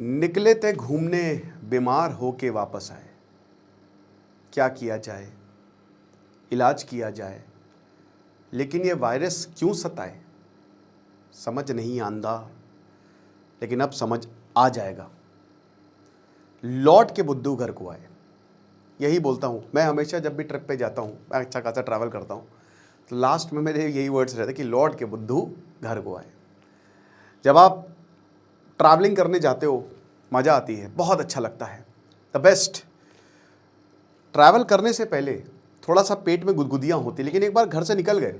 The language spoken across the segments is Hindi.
निकले थे घूमने बीमार होके वापस आए। क्या किया जाए, इलाज किया जाए, लेकिन ये वायरस क्यों सताए समझ नहीं आंदा, लेकिन अब समझ आ जाएगा। लौट के बुद्धू घर को आए, यही बोलता हूँ मैं हमेशा। जब भी ट्रिप पे जाता हूँ, मैं अच्छा खासा ट्रैवल करता हूँ, तो लास्ट में मेरे यही वर्ड्स रहते कि लौट के बुद्धू घर को आए। जब आप ट्रैवलिंग करने जाते हो मज़ा आती है, बहुत अच्छा लगता है, द बेस्ट। ट्रैवल करने से पहले थोड़ा सा पेट में गुदगुदियाँ होती, लेकिन एक बार घर से निकल गए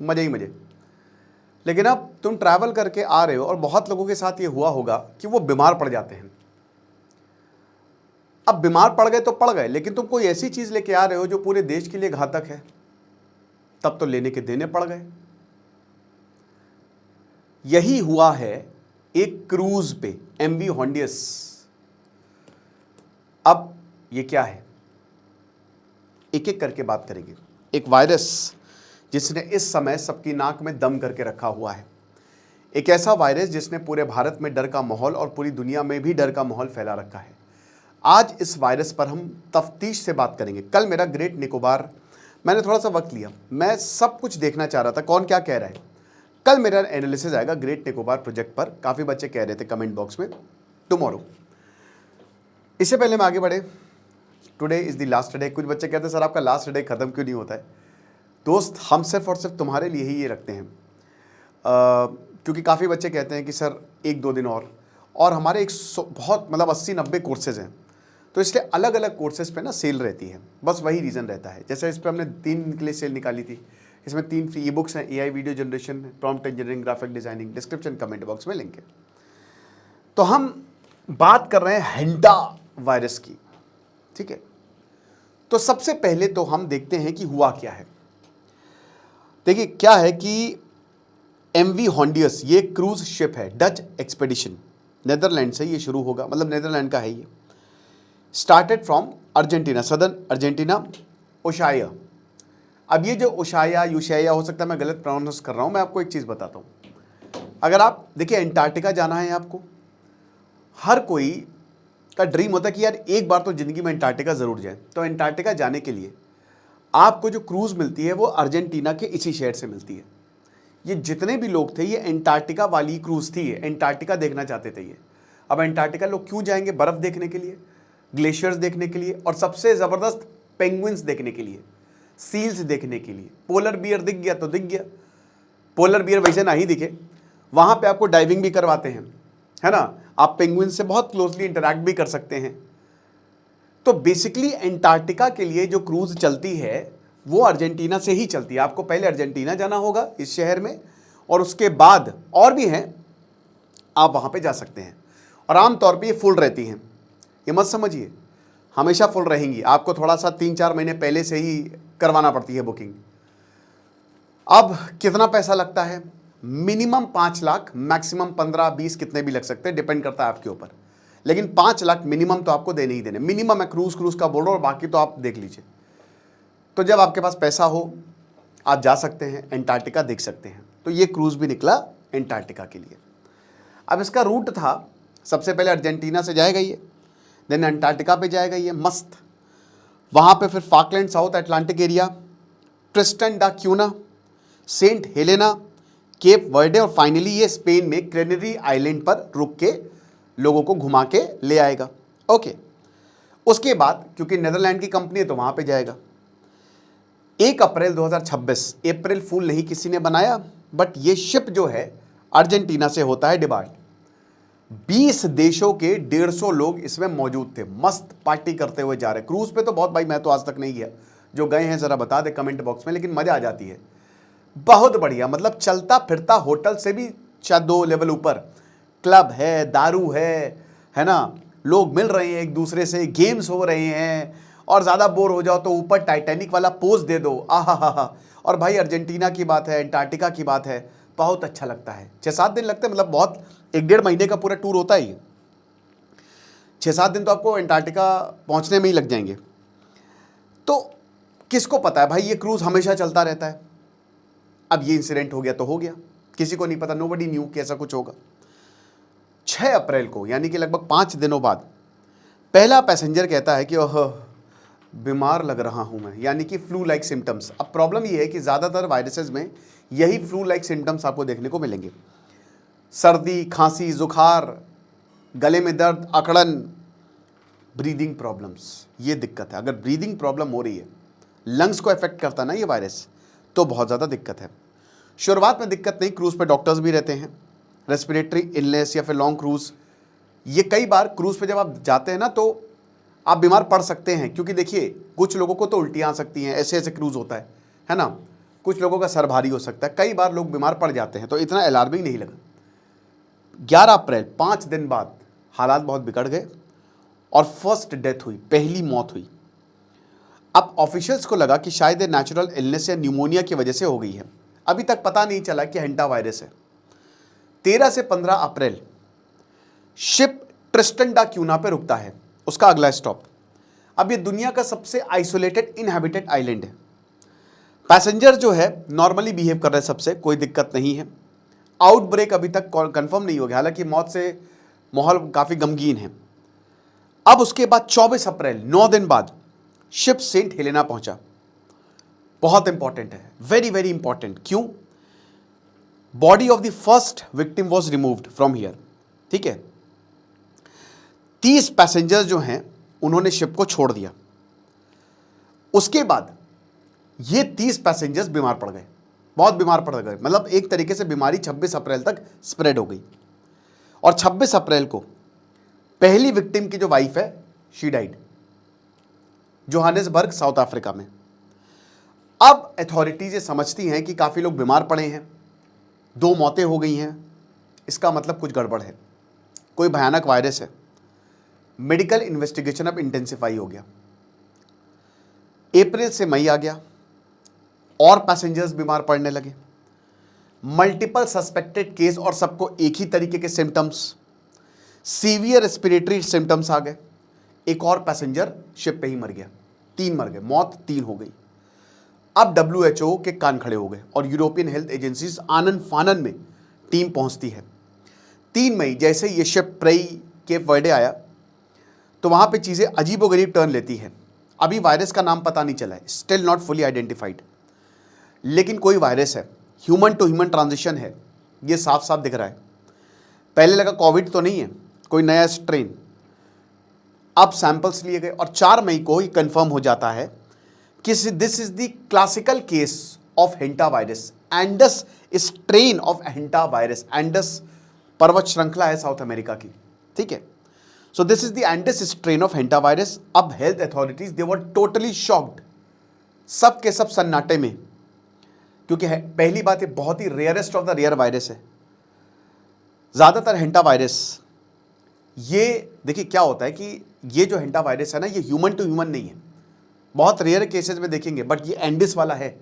मज़े ही मज़े। लेकिन अब तुम ट्रैवल करके आ रहे हो और बहुत लोगों के साथ ये हुआ होगा कि वो बीमार पड़ जाते हैं। अब बीमार पड़ गए तो पड़ गए, लेकिन तुम कोई ऐसी चीज़ लेके आ रहे हो जो पूरे देश के लिए घातक है, तब तो लेने के देने पड़ गए। यही हुआ है एक क्रूज पे, एमवी हॉन्डियस। अब ये क्या है, एक एक करके बात करेंगे। एक वायरस जिसने इस समय सबकी नाक में दम करके रखा हुआ है, एक ऐसा वायरस जिसने पूरे भारत में डर का माहौल और पूरी दुनिया में भी डर का माहौल फैला रखा है। आज इस वायरस पर हम तफ्तीश से बात करेंगे। कल मेरा ग्रेट निकोबार, मैंने थोड़ा सा वक्त लिया, मैं सब कुछ देखना चाह रहा था कौन क्या कह रहा है। कल मेरा एनालिसिस आएगा ग्रेट निकोबार प्रोजेक्ट पर। काफ़ी बच्चे कह रहे थे कमेंट बॉक्स में, टुमारो। इससे पहले मैं आगे बढ़े, today is the last day. कुछ बच्चे कहते हैं सर आपका लास्ट डे ख़त्म क्यों नहीं होता है। दोस्त, हम सिर्फ और सिर्फ तुम्हारे लिए ही ये रखते हैं, क्योंकि काफ़ी बच्चे कहते हैं कि सर एक दो दिन और हमारे बहुत मतलब 80-90 कोर्सेज़ हैं, तो इसलिए अलग अलग कोर्सेज़ पे ना सेल रहती है, बस वही रीज़न रहता है। जैसे इस पर हमने 3 दिन के लिए सेल निकाली थी, इसमें 3 फ्री ई बुक्स हैं, AI video generation, prompt engineering, graphic designing, description comment box में लिंक है। तो हम बात कर रहे हैं हेंडा वायरस की, ठीक है। तो सबसे पहले तो हम देखते हैं कि हुआ क्या है। देखिए क्या है कि एमवी हॉन्डियस ये क्रूज शिप है, डच एक्सपेडिशन, नेदरलैंड से ये शुरू होगा, मतलब नेदरलैंड का है ये। Started from Argentina, southern Argentina, Ushuaia. अब ये जो ओशाया यूशाया, हो सकता है मैं गलत प्रोनाउंस कर रहा हूँ, मैं आपको एक चीज़ बताता हूँ। अगर आप देखिए एंटार्क्टिका जाना है आपको, हर कोई का ड्रीम होता है कि यार एक बार तो ज़िंदगी में एंटार्क्टिका ज़रूर जाए। तो एंटार्क्टिका जाने के लिए आपको जो क्रूज़ मिलती है वो अर्जेंटीना के इसी शहर से मिलती है। ये जितने भी लोग थे ये एंटार्क्टिका वाली क्रूज़ थी, ये एंटार्क्टिका देखना चाहते थे ये। अब एंटार्क्टिका लोग क्यों जाएंगे? बर्फ़ देखने के लिए, ग्लेशियर्स देखने के लिए, और सबसे ज़बरदस्त पेंगुइन्स देखने के लिए, सील्स देखने के लिए। पोलर बियर दिख गया तो दिख गया, पोलर बियर वैसे ना ही दिखे, वहाँ पे आपको डाइविंग भी करवाते हैं, है ना, आप पेंगुइन से बहुत क्लोजली इंटरैक्ट भी कर सकते हैं। तो बेसिकली एंटार्क्टिका के लिए जो क्रूज चलती है वो अर्जेंटीना से ही चलती है। आपको पहले अर्जेंटीना जाना होगा इस शहर में, और उसके बाद और भी हैं, आप वहाँ पे जा सकते हैं। और आमतौर पे ये फुल रहती हैं, ये मत समझिए हमेशा फुल रहेंगी, आपको थोड़ा सा 3-4 महीने पहले से ही करवाना पड़ती है बुकिंग। अब कितना पैसा लगता है? मिनिमम 5 लाख, मैक्सिमम 15-20 कितने भी लग सकते हैं, डिपेंड करता है आपके ऊपर, लेकिन 5 लाख मिनिमम तो आपको देने ही देने। मिनिमम मैं क्रूज का बोल रहा हूँ, और बाकी तो आप देख लीजिए। तो जब आपके पास पैसा हो आप जा सकते हैं, एंटार्क्टिका देख सकते हैं। तो ये क्रूज भी निकला एंटार्क्टिका के लिए। अब इसका रूट था, सबसे पहले अर्जेंटीना से जाएगा ये, देन एंटार्क्टिका पे जाएगा ये, मस्त। वहाँ पे फिर Falkland, south Atlantic area, Tristan डा क्यूना, सेंट हेलेना, केप वर्डे, और फाइनली ये स्पेन में कैनरी आइलैंड पर रुक के लोगों को घुमा के ले आएगा। ओके, उसके बाद क्योंकि नेदरलैंड की कंपनी है तो वहाँ पे जाएगा। 1 अप्रैल 2026, अप्रैल फूल नहीं किसी ने बनाया, बट ये शिप जो है अर्जेंटीना से होता है डिबार्ट। 20 देशों के 150 लोग इसमें मौजूद थे, मस्त पार्टी करते हुए जा रहे। क्रूज पे तो बहुत, भाई मैं तो आज तक नहीं गया, जो गए हैं जरा बता दे कमेंट बॉक्स में, लेकिन मजा आ जाती है, बहुत बढ़िया। मतलब चलता फिरता होटल से भी 2 लेवल ऊपर, क्लब है, दारू है ना, लोग मिल रहे हैं एक दूसरे से, गेम्स हो रहे हैं, और ज़्यादा बोर हो जाओ तो ऊपर टाइटैनिक वाला पोज दे दो, आहा हा हा। और भाई अर्जेंटीना की बात है, एंटार्क्टिका की बात है, बहुत अच्छा लगता है। 6-7 दिन लगते हैं, मतलब बहुत, 1-1.5 महीने का पूरा टूर होता है। 6-7 दिन तो आपको एंटार्क्टिका पहुंचने में ही लग जाएंगे। तो किसको पता है भाई, ये क्रूज हमेशा चलता रहता है। अब ये इंसिडेंट हो गया तो हो गया, किसी को नहीं पता, नोबडी न्यू कि ऐसा कुछ होगा। 6 अप्रैल को यानी कि लगभग 5 दिनों बाद पहला पैसेंजर कहता है कि ओह बीमार लग रहा हूं मैं, यानी कि फ्लू लाइक सिम्टम्स। अब प्रॉब्लम यह है कि ज़्यादातर वायरसेस में यही फ्लू लाइक सिम्टम्स आपको देखने को मिलेंगे। सर्दी, खांसी, जुखार, गले में दर्द, अकड़न, ब्रीदिंग प्रॉब्लम्स, ये दिक्कत है। अगर ब्रीदिंग प्रॉब्लम हो रही है, लंग्स को अफेक्ट करता ना ये वायरस, तो बहुत ज़्यादा दिक्कत है। शुरुआत में दिक्कत नहीं, क्रूज़ पे डॉक्टर्स भी रहते हैं। रेस्पिरेटरी इलनेस या फिर लॉन्ग क्रूज़, ये कई बार क्रूज़ पे जब आप जाते हैं ना तो आप बीमार पड़ सकते हैं, क्योंकि देखिए कुछ लोगों को तो उल्टियाँ आ सकती हैं, ऐसे ऐसे क्रूज़ होता है ना। कुछ लोगों का सर भारी हो सकता है, कई बार लोग बीमार पड़ जाते हैं, तो इतना अलार्मिंग नहीं लगा। 11 अप्रैल 5 दिन बाद हालात बहुत बिगड़ गए और फर्स्ट डेथ हुई, पहली मौत हुई। अब ऑफिशियल्स को लगा कि शायद ये नेचुरल इलनेस या न्यूमोनिया की वजह से हो गई है। अभी तक पता नहीं चला कि हेंटा वायरस है। 13 से 15 अप्रैल शिप ट्रिस्टन डा क्यूना पे रुकता है, उसका अगला स्टॉप। अब ये दुनिया का सबसे आइसोलेटेड इनहैबिटेड आइलैंड है। पैसेंजर जो है नॉर्मली बिहेव कर रहे हैं सबसे, कोई दिक्कत नहीं है। आउटब्रेक अभी तक कंफर्म नहीं हो गया, हालांकि मौत से माहौल काफ़ी गमगीन है। अब उसके बाद 24 अप्रैल 9 दिन बाद शिप सेंट हेलेना पहुंचा। बहुत इंपॉर्टेंट है, वेरी वेरी इंपॉर्टेंट। क्यों? Body of the first victim was removed from here, ठीक है। 30 पैसेंजर्स जो हैं उन्होंने शिप को छोड़ दिया। उसके बाद ये 30 पैसेंजर्स बीमार पड़ गए, बहुत बीमार पड़ गए। मतलब एक तरीके से बीमारी 26 अप्रैल तक स्प्रेड हो गई। और 26 अप्रैल को पहली विक्टिम की जो वाइफ है, she died, Johannesburg, south Africa में। अब अथॉरिटीज ये समझती हैं कि काफ़ी लोग बीमार पड़े हैं, 2 मौतें हो गई हैं, इसका मतलब कुछ गड़बड़ है, कोई भयानक वायरस है। मेडिकल इन्वेस्टिगेशन अब इंटेंसिफाई हो गया। अप्रैल से मई आ गया और पैसेंजर्स बीमार पड़ने लगे। मल्टीपल सस्पेक्टेड केस और सबको एक ही तरीके के सिम्टम्स, सीवियर रेस्पिरेटरी सिम्टम्स आ गए। एक और पैसेंजर शिप पे ही मर गया, 3 मर गए, मौत 3 हो गई। अब WHO के कान खड़े हो गए और यूरोपियन हेल्थ एजेंसीज आनन फानन में टीम पहुंचती है। 3 मई जैसे ये शिप प्रेई केप वर्डे आया तो वहां पे चीज़ें अजीबोगरीब टर्न लेती है। अभी वायरस का नाम पता नहीं चला है, स्टिल नॉट फुली आइडेंटिफाइड, लेकिन कोई वायरस है, ह्यूमन टू ह्यूमन ट्रांजिशन है, ये साफ साफ दिख रहा है। पहले लगा कोविड तो नहीं है, कोई नया स्ट्रेन। अब सैंपल्स लिए गए और 4 मई को ही कंफर्म हो जाता है कि this is the classical case of hanta virus, Andes strain of hanta virus. Andes पर्वत श्रृंखला है साउथ अमेरिका की, ठीक है। So this is the Andes strain of hanta virus. अब health authorities they were totally shocked, सब के सब सन्नाटे में, क्योंकि पहली बात ये बहुत ही rarest of the rare virus है। ज़्यादातर हेंटा वायरस, ये देखिए क्या होता है कि ये जो हेंटा वायरस है ना, ये ह्यूमन टू ह्यूमन नहीं है, बहुत रेयर केसेस में देखेंगे, बट ये एंडिस वाला है,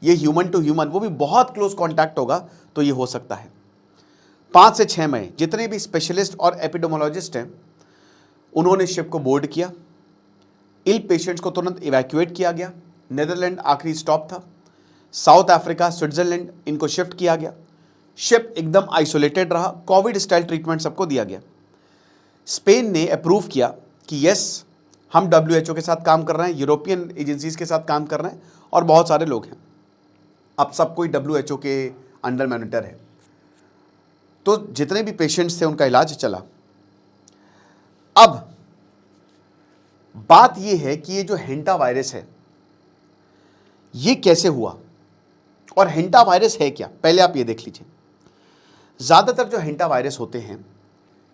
ये ह्यूमन टू ह्यूमन, वो भी बहुत क्लोज कॉन्टैक्ट होगा तो ये हो सकता है। 5 से 6 मई जितने भी स्पेशलिस्ट और एपिडेमोलॉजिस्ट हैं उन्होंने शिप को बोर्ड किया। इल पेशेंट्स को तुरंत इवैक्यूएट किया गया। नीदरलैंड आखिरी स्टॉप था, साउथ अफ्रीका, स्विट्जरलैंड, इनको शिफ्ट किया गया। शिप एकदम आइसोलेटेड रहा, कोविड स्टाइल ट्रीटमेंट सबको दिया गया। स्पेन ने अप्रूव किया कि यस, हम WHO के साथ काम कर रहे हैं, यूरोपियन एजेंसीज के साथ काम कर रहे हैं और बहुत सारे लोग हैं। अब सब कोई WHO के अंडर मॉनिटर है, तो जितने भी पेशेंट्स थे उनका इलाज चला। अब बात यह है कि ये जो हेंटा वायरस है ये कैसे हुआ और हेंटा वायरस है क्या, पहले आप ये देख लीजिए। ज़्यादातर जो हेंटा वायरस होते हैं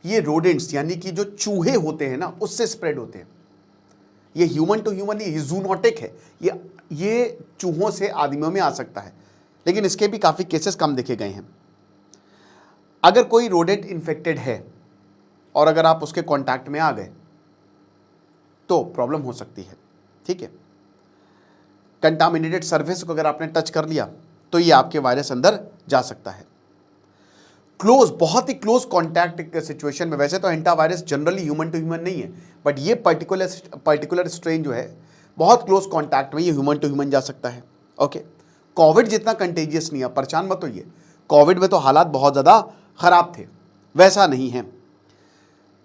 ये रोडेंट्स यानी कि जो चूहे होते हैं ना उससे स्प्रेड होते हैं। ये ह्यूमन टू ह्यूमन, ये जूनोटिक है, ये चूहों से आदमियों में आ सकता है, लेकिन इसके भी काफ़ी केसेस कम देखे गए हैं। अगर कोई रोडेंट इन्फेक्टेड है और अगर आप उसके कांटेक्ट में आ गए तो प्रॉब्लम हो सकती है, ठीक है। कंटामिनेटेड सरफेस को अगर आपने टच कर लिया तो ये आपके वायरस अंदर जा सकता है। क्लोज, बहुत ही क्लोज कांटेक्ट सिचुएशन में, वैसे तो hanta virus generally human to human नहीं है, बट ये पर्टिकुलर स्ट्रेन जो है बहुत क्लोज कांटेक्ट में ये ह्यूमन टू ह्यूमन जा सकता है। ओके, कोविड जितना कंटेजियस नहीं है, परेशान मत होइए। कोविड में तो हालात बहुत ज़्यादा ख़राब थे, वैसा नहीं है।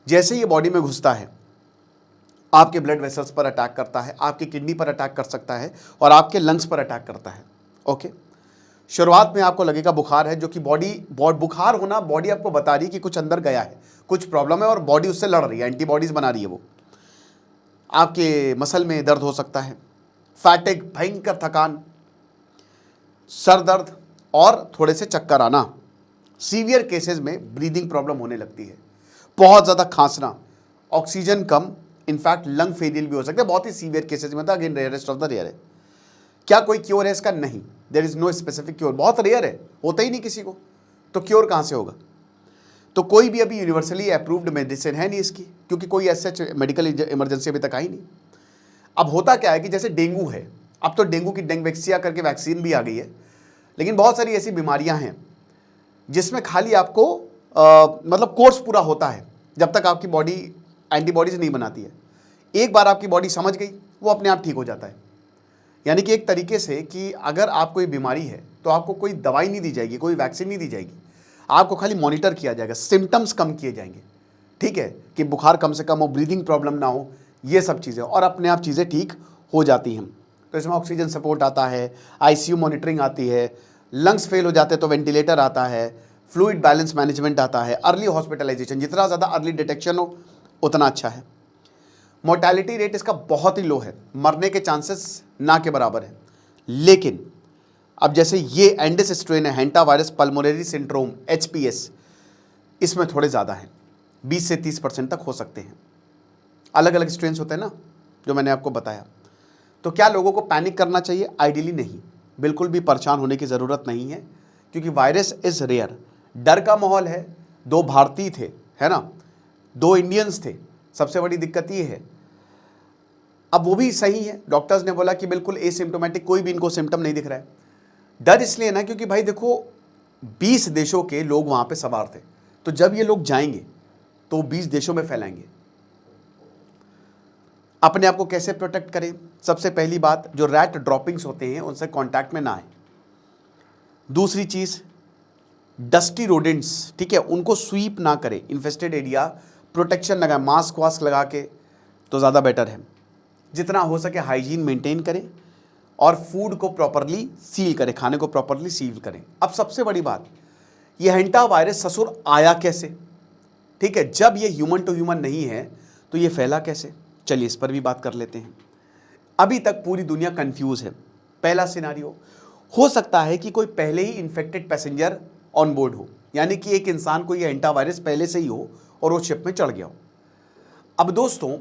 जैसे ये बॉडी में घुसता है, आपके ब्लड वेसल्स पर अटैक करता है, आपकी किडनी पर अटैक कर सकता है और आपके लंग्स पर अटैक करता है। ओके, शुरुआत में आपको लगेगा बुखार है, जो कि बुखार होना, बॉडी आपको बता रही है कि कुछ अंदर गया है, कुछ प्रॉब्लम है और बॉडी उससे लड़ रही है, एंटीबॉडीज बना रही है। वो आपके मसल में दर्द हो सकता है, फैटिग, भयंकर थकान, सर दर्द और थोड़े से चक्कर आना। सीवियर केसेस में ब्रीदिंग प्रॉब्लम होने लगती है, बहुत ज़्यादा खांसना, ऑक्सीजन कम, इनफैक्ट लंग फेलियर भी हो सकता है बहुत ही सीवियर केसेस में। Again rarest of the rare है। क्या कोई क्योर है इसका? नहीं, there is no specific cure, बहुत रेयर है, होता ही नहीं किसी को, तो क्योर कहाँ से होगा? तो कोई भी अभी यूनिवर्सली अप्रूव्ड मेडिसिन है नहीं इसकी, क्योंकि कोई ऐसे मेडिकल इमरजेंसी अभी तक आई नहीं। अब होता क्या है कि जैसे डेंगू है, अब तो डेंगू की डेंगवैक्सिया करके वैक्सीन भी आ गई है, लेकिन बहुत सारी ऐसी बीमारियां हैं जिसमें खाली आपको मतलब कोर्स पूरा होता है जब तक आपकी बॉडी एंटीबॉडीज नहीं बनाती है। एक बार आपकी बॉडी समझ गई, वो अपने आप ठीक हो जाता है। यानी कि एक तरीके से कि अगर आपको ये बीमारी है तो आपको कोई दवाई नहीं दी जाएगी, कोई वैक्सीन नहीं दी जाएगी, आपको खाली मॉनिटर किया जाएगा, सिम्टम्स कम किए जाएंगे, ठीक है, कि बुखार कम से कम हो, ब्रीदिंग प्रॉब्लम ना हो, ये सब चीज़ें, और अपने आप चीज़ें ठीक हो जाती हैं। तो इसमें ऑक्सीजन सपोर्ट आता है, आईसीयू मॉनिटरिंग आती है, लंग्स फेल हो जाते हैं तो वेंटिलेटर आता है, फ्लूइड बैलेंस मैनेजमेंट आता है, अर्ली हॉस्पिटलाइजेशन, जितना ज़्यादा अर्ली डिटेक्शन हो उतना अच्छा है। मोर्टेलिटी रेट इसका बहुत ही लो है, मरने के चांसेस ना के बराबर है। लेकिन अब जैसे ये एंडिस स्ट्रेन है, हैंटा वायरस पल्मोनरी सिंड्रोम, HPS, इसमें थोड़े ज़्यादा हैं, 20 से 30% तक हो सकते हैं। अलग अलग स्ट्रेन होते हैं ना, जो मैंने आपको बताया। तो क्या लोगों को पैनिक करना चाहिए? आइडियली नहीं, बिल्कुल भी परेशान होने की ज़रूरत नहीं है, क्योंकि वायरस इज़ रेयर। डर का माहौल है, 2 भारतीय थे, है ना, 2 इंडियंस थे, सबसे बड़ी दिक्कत ये है। अब वो भी सही है, डॉक्टर्स ने बोला कि बिल्कुल एसिम्टोमेटिक, कोई भी इनको सिम्टम नहीं दिख रहा है। डर इसलिए ना क्योंकि भाई देखो 20 देशों के लोग वहाँ पे सवार थे, तो जब ये लोग जाएंगे तो 20 देशों में फैलाएंगे। अपने आप को कैसे प्रोटेक्ट करें? सबसे पहली बात, जो रैट ड्रॉपिंग्स होते हैं उनसे कांटेक्ट में ना आए। दूसरी चीज़, डस्टी रोडेंट्स, ठीक है, उनको स्वीप ना करें। इन्फेस्टेड एरिया प्रोटेक्शन लगाएं, मास्क वास्क लगा के तो ज़्यादा बेटर है। जितना हो सके हाइजीन मेंटेन करें और फूड को प्रॉपरली सील करें, खाने को प्रॉपरली सील करें। अब सबसे बड़ी बात, ये हैंटा वायरस ससुर आया कैसे? ठीक है, जब ये ह्यूमन टू ह्यूमन नहीं है तो ये फैला कैसे? चलिए इस पर भी बात कर लेते हैं। अभी तक पूरी दुनिया कंफ्यूज है। पहला सिनारियो, हो सकता है कि कोई पहले ही इन्फेक्टेड पैसेंजर ऑन बोर्ड हो, यानी कि एक इंसान को ये हैंटा वायरस पहले से ही हो और वो शिप में चढ़ गया हो। अब दोस्तों,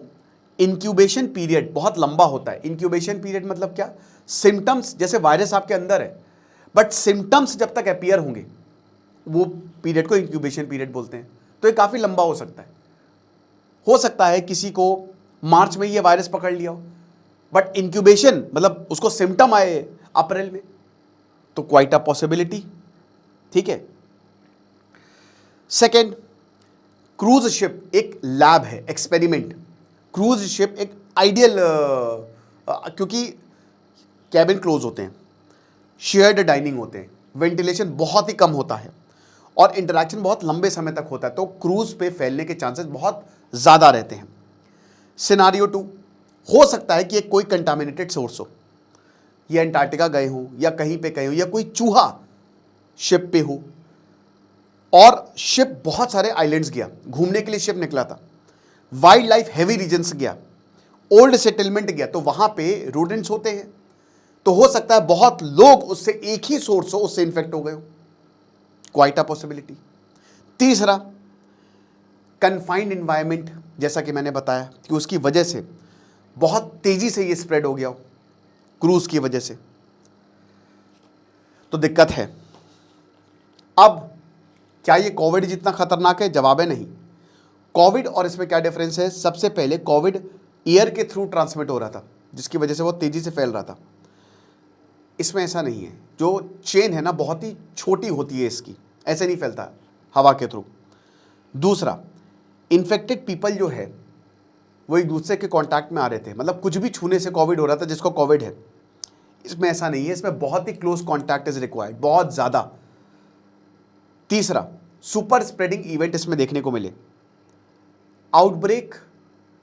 इंक्यूबेशन पीरियड बहुत लंबा होता है। इंक्यूबेशन पीरियड मतलब क्या? सिम्टम्स, जैसे वायरस आपके अंदर है, बट सिम्टम्स जब तक अपीयर होंगे, वो पीरियड को इंक्यूबेशन पीरियड बोलते हैं। तो ये काफ़ी लंबा हो सकता है। हो सकता है किसी को मार्च में ये वायरस पकड़ लिया हो, बट इंक्यूबेशन मतलब उसको सिम्टम आए अप्रैल में, तो क्वाइट अ पॉसिबिलिटी, ठीक है। सेकेंड, क्रूज शिप एक लैब है, एक्सपेरिमेंट। क्रूज शिप एक आइडियल, क्योंकि कैबिन क्लोज होते हैं, शेयर्ड डाइनिंग होते हैं, वेंटिलेशन बहुत ही कम होता है और इंटरेक्शन बहुत लंबे समय तक होता है, तो क्रूज पे फैलने के चांसेस बहुत ज़्यादा रहते हैं। सिनारियो 2, हो सकता है कि एक कोई कंटामिनेटेड सोर्स हो, ये अंटार्कटिका गए हों या कहीं पे गए हों, या कोई चूहा शिप पे हो और शिप बहुत सारे आइलैंड्स गया, घूमने के लिए शिप निकला था, वाइल्ड लाइफ हैवी रीजन्स गया, ओल्ड सेटलमेंट गया, तो वहां पे रोडेंट्स होते हैं, तो हो सकता है बहुत लोग उससे एक ही सोर्स हो, उससे इन्फेक्ट हो गए हो, क्वाइट अ पॉसिबिलिटी। तीसरा, कन्फाइंड एनवायरनमेंट, जैसा कि मैंने बताया कि उसकी वजह से बहुत तेजी से ये स्प्रेड हो गया हो, क्रूज की वजह से, तो दिक्कत है। अब क्या ये कोविड जितना खतरनाक है? जवाब है नहीं। कोविड और इसमें क्या डिफरेंस है? सबसे पहले कोविड एयर के थ्रू ट्रांसमिट हो रहा था, जिसकी वजह से वो तेजी से फैल रहा था। इसमें ऐसा नहीं है, जो चेन है ना बहुत ही छोटी होती है इसकी, ऐसे नहीं फैलता हवा के थ्रू। दूसरा, इन्फेक्टेड पीपल जो है वो एक दूसरे के कांटेक्ट में आ रहे थे, मतलब कुछ भी छूने से कोविड हो रहा था जिसको कोविड है। इसमें ऐसा नहीं है, इसमें बहुत ही क्लोज कांटेक्ट इज रिक्वायर्ड, बहुत ज़्यादा। तीसरा, सुपर स्प्रेडिंग इवेंट इसमें देखने को मिले। आउटब्रेक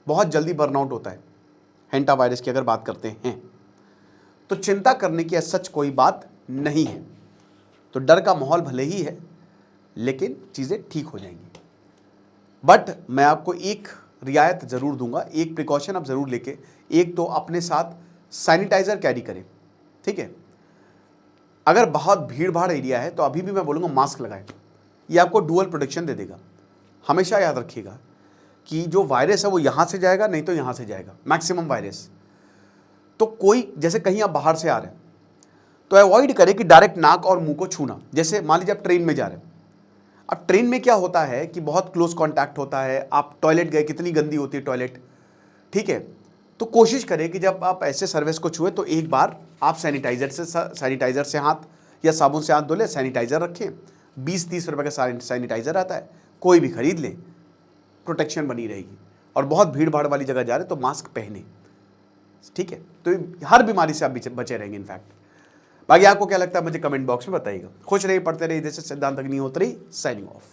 बहुत जल्दी बर्नआउट होता है हेंटा वायरस की अगर बात करते हैं, तो चिंता करने की सच कोई बात नहीं है। तो डर का माहौल भले ही है, लेकिन चीज़ें ठीक हो जाएंगी। बट मैं आपको एक रियायत ज़रूर दूंगा, एक प्रिकॉशन आप ज़रूर लेके, एक तो अपने साथ सैनिटाइज़र कैरी करें, ठीक है। अगर बहुत भीड़ भाड़ एरिया है तो अभी भी मैं बोलूँगा मास्क लगाएं, ये आपको डुअल प्रोटेक्शन दे देगा। हमेशा याद रखिएगा कि जो वायरस है वो यहाँ से जाएगा, नहीं तो यहाँ से जाएगा मैक्सिमम वायरस। तो कोई जैसे कहीं आप बाहर से आ रहे हैं तो अवॉइड करें कि डायरेक्ट नाक और मुंह को छूना। जैसे मान लीजिए आप ट्रेन में जा रहे हैं, अब ट्रेन में क्या होता है कि बहुत क्लोज कांटेक्ट होता है, आप टॉयलेट गए, कितनी गंदी होती है टॉयलेट, ठीक है। तो कोशिश करें कि जब आप ऐसे सर्विस को छुए तो एक बार आप सैनिटाइज़र से हाथ या साबुन से हाथ धो लें, सैनिटाइज़र रखें। 20-30 रुपये का सैनिटाइज़र आता है, कोई भी खरीद लें, प्रोटेक्शन बनी रहेगी। और बहुत भीड़ भाड़ वाली जगह जा रहे तो मास्क पहने, ठीक है। तो हर बीमारी से आप बचे रहेंगे इनफैक्ट। बाकी आपको क्या लगता है मुझे कमेंट बॉक्स में बताइएगा। खुश रहिए, पढ़ते रहिए। जैसे सिद्धांत अग्निहोत्री, साइनिंग ऑफ।